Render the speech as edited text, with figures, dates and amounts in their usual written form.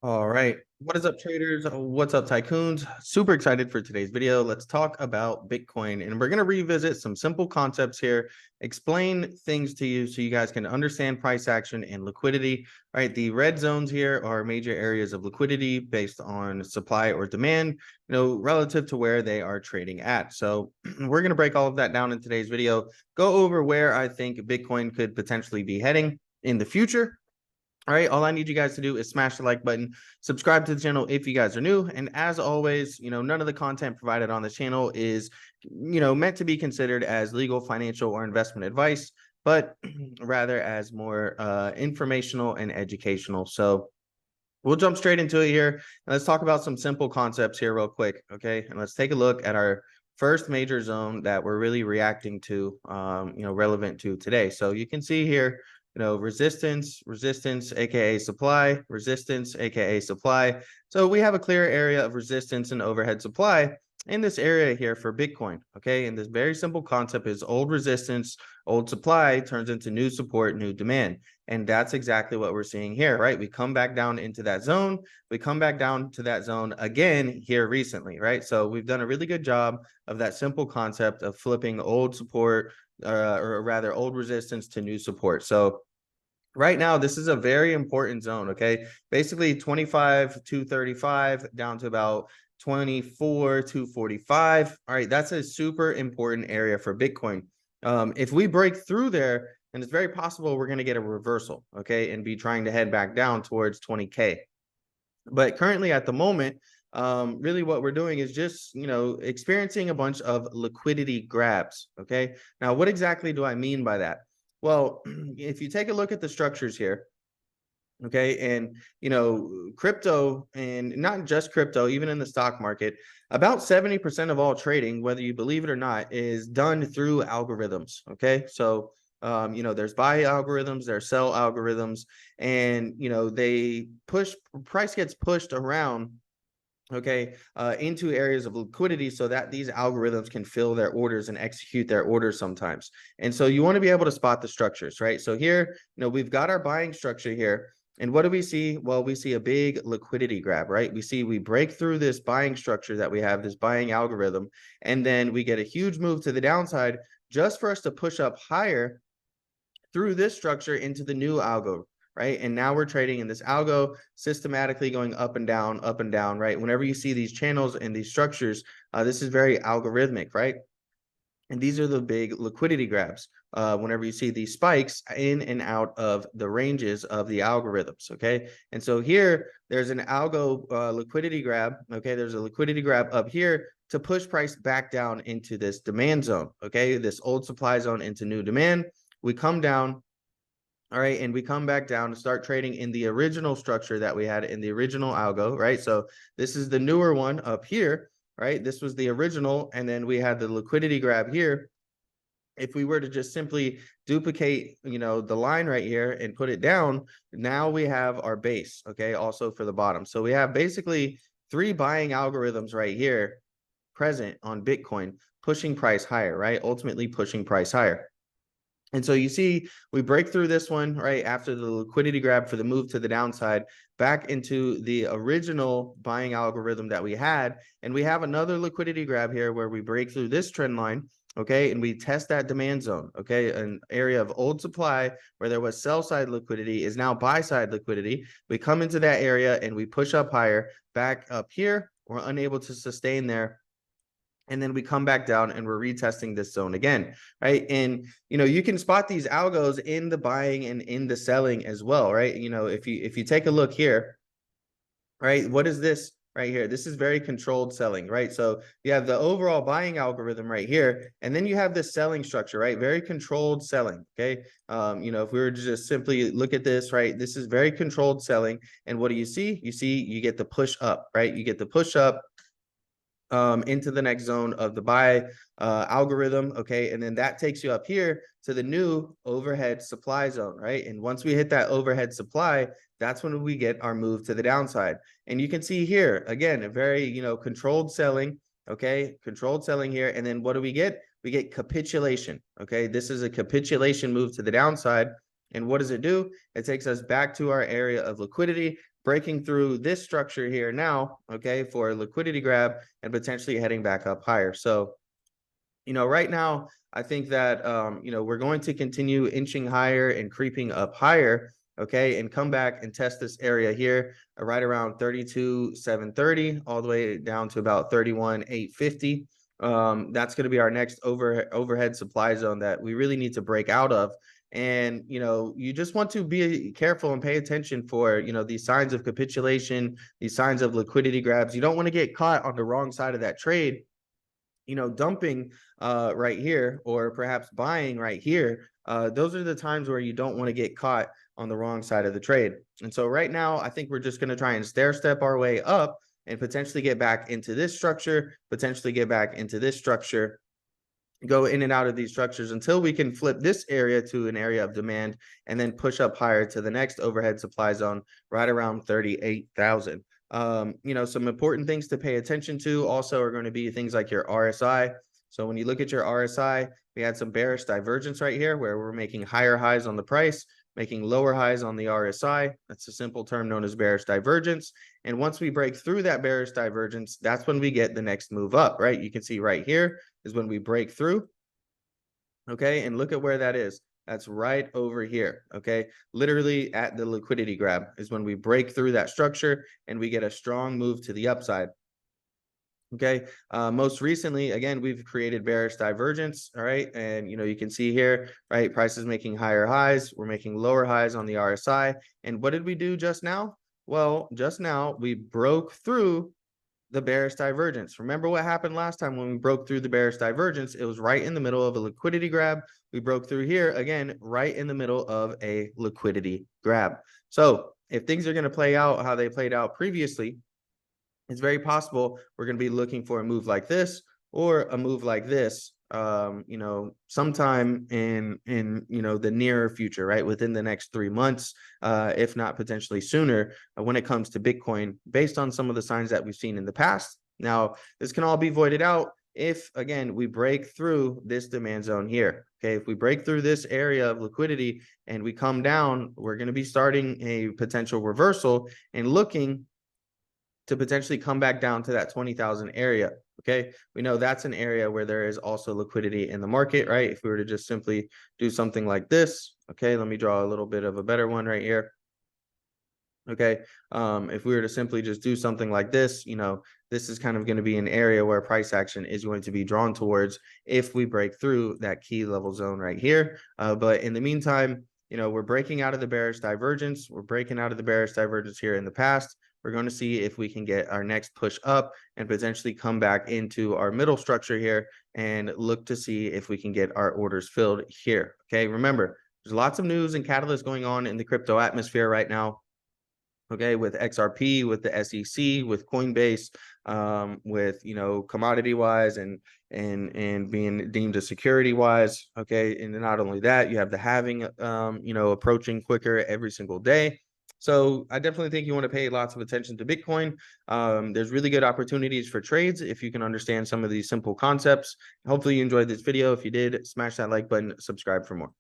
All right. What is up, traders? What's up, tycoons? Super excited for today's video. Let's talk about Bitcoin, and we're going to revisit some simple concepts here, explain things to you so you guys can understand price action and liquidity. All right. The red zones here are major areas of liquidity based on supply or demand, relative to where they are trading at. So we're going to break all of that down in today's video, go over where I think Bitcoin could potentially be heading in the future. All right, all I need you guys to do is smash the like button, subscribe to the channel if you guys are new, and as always, none of the content provided on this channel is, meant to be considered as legal, financial, or investment advice, but rather as more informational and educational. So we'll jump straight into it here, and let's talk about some simple concepts here real quick, okay? And let's take a look at our first major zone that we're really reacting to, relevant to today. So you can see here, resistance, aka supply, resistance, aka supply. So we have a clear area of resistance and overhead supply in this area here for Bitcoin, okay? And this very simple concept is old resistance, old supply turns into new support, new demand. And that's exactly what we're seeing here, right? We come back down into that zone. We come back down to that zone again here recently, right? So we've done a really good job of that simple concept of flipping old support, or rather old resistance to new support. So right now, this is a very important zone, okay? Basically 25 to 35 down to about 24 to 45. All right, that's a super important area for Bitcoin. If we break through there, and it's very possible we're going to get a reversal, okay, and be trying to head back down towards 20K. But currently at the moment, really what we're doing is just, experiencing a bunch of liquidity grabs, okay? Now, what exactly do I mean by that? Well, if you take a look at the structures here, okay, and crypto, and not just crypto, even in the stock market, about 70% of all trading, whether you believe it or not, is done through algorithms. Okay, so there's buy algorithms, there's sell algorithms, and they push, price gets pushed around, okay, into areas of liquidity so that these algorithms can fill their orders and execute their orders sometimes. And so you want to be able to spot the structures, right? So here, we've got our buying structure here. And what do we see? Well, we see a big liquidity grab, right? We break through this buying structure that we have, this buying algorithm, and then we get a huge move to the downside just for us to push up higher through this structure into the new algo, right? And now we're trading in this algo, systematically going up and down, right? Whenever you see these channels and these structures, this is very algorithmic, right? And these are the big liquidity grabs. Whenever you see these spikes in and out of the ranges of the algorithms, okay? And so here, there's an algo liquidity grab, okay? There's a liquidity grab up here to push price back down into this demand zone, okay? This old supply zone into new demand. We come down, all right, and we come back down to start trading in the original structure that we had in the original algo, right? So this is the newer one up here, right? This was the original, and then we had the liquidity grab here. If we were to just simply duplicate, the line right here and put it down, now we have our base, okay, also for the bottom. So we have basically three buying algorithms right here present on Bitcoin, pushing price higher, right? Ultimately pushing price higher. And so you see, we break through this one, right, after the liquidity grab for the move to the downside, back into the original buying algorithm that we had. And we have another liquidity grab here where we break through this trend line, okay, and we test that demand zone, okay? An area of old supply where there was sell side liquidity is now buy side liquidity. We come into that area and we push up higher, back up here. We're unable to sustain there, and then we come back down and we're retesting this zone again, right? And you can spot these algos in the buying and in the selling as well, right? If you take a look here, right, what is this right here? This is very controlled selling, right? So you have the overall buying algorithm right here, and then you have this selling structure, right? Very controlled selling, okay? If we were to just simply look at this, right, this is very controlled selling. And what do you see? You get the push up, right? You get the push up into the next zone of the buy algorithm, okay? And then that takes you up here to the new overhead supply zone, right? And once we hit that overhead supply, that's when we get our move to the downside. And you can see here, again, a very, controlled selling, okay? Controlled selling here. And then what do we get? We get capitulation, okay? This is a capitulation move to the downside. And what does it do? It takes us back to our area of liquidity, breaking through this structure here now, okay, for a liquidity grab and potentially heading back up higher. So, right now, I think that, we're going to continue inching higher and creeping up higher, okay, and come back and test this area here right around 32,730 all the way down to about 31,850. That's going to be our next overhead supply zone that we really need to break out of. And, you just want to be careful and pay attention for, these signs of capitulation, these signs of liquidity grabs. You don't want to get caught on the wrong side of that trade, dumping right here, or perhaps buying right here. Those are the times where you don't want to get caught on the wrong side of the trade. And so right now, I think we're just going to try and stair step our way up and potentially get back into this structure, potentially get back into this structure, go in and out of these structures until we can flip this area to an area of demand and then push up higher to the next overhead supply zone right around 38,000. Some important things to pay attention to also are going to be things like your RSI. So when you look at your RSI, we had some bearish divergence right here where we're making higher highs on the price, making lower highs on the RSI. That's a simple term known as bearish divergence. And once we break through that bearish divergence, that's when we get the next move up, right? You can see right here is when we break through. Okay, and look at where that is. That's right over here, okay? Literally at the liquidity grab is when we break through that structure and we get a strong move to the upside. Okay, most recently, again, we've created bearish divergence, all right? And, you can see here, right, price is making higher highs. We're making lower highs on the RSI. And what did we do just now? Well, just now we broke through the bearish divergence. Remember what happened last time when we broke through the bearish divergence? It was right in the middle of a liquidity grab. We broke through here again, right in the middle of a liquidity grab. So if things are going to play out how they played out previously, it's very possible we're going to be looking for a move like this or a move like this, sometime in the nearer future, right? Within the next 3 months, if not potentially sooner, when it comes to Bitcoin, based on some of the signs that we've seen in the past. Now, this can all be voided out if, again, we break through this demand zone here. Okay, if we break through this area of liquidity and we come down, we're going to be starting a potential reversal and looking to potentially come back down to that 20,000 area. Okay, we know that's an area where there is also liquidity in the market, right? If we were to just simply do something like this, okay, let me draw a little bit of a better one right here. Okay, if we were to simply just do something like this, this is kind of going to be an area where price action is going to be drawn towards if we break through that key level zone right here. But in the meantime, we're breaking out of the bearish divergence. We're breaking out of the bearish divergence here in the past. We're going to see if we can get our next push up and potentially come back into our middle structure here and look to see if we can get our orders filled here. Okay, remember, there's lots of news and catalysts going on in the crypto atmosphere right now. Okay, with XRP, with the SEC, with Coinbase, with commodity wise and being deemed a security wise. Okay, and not only that, you have the halving approaching quicker every single day. So I definitely think you want to pay lots of attention to Bitcoin. There's really good opportunities for trades if you can understand some of these simple concepts. Hopefully you enjoyed this video. If you did, smash that like button, subscribe for more.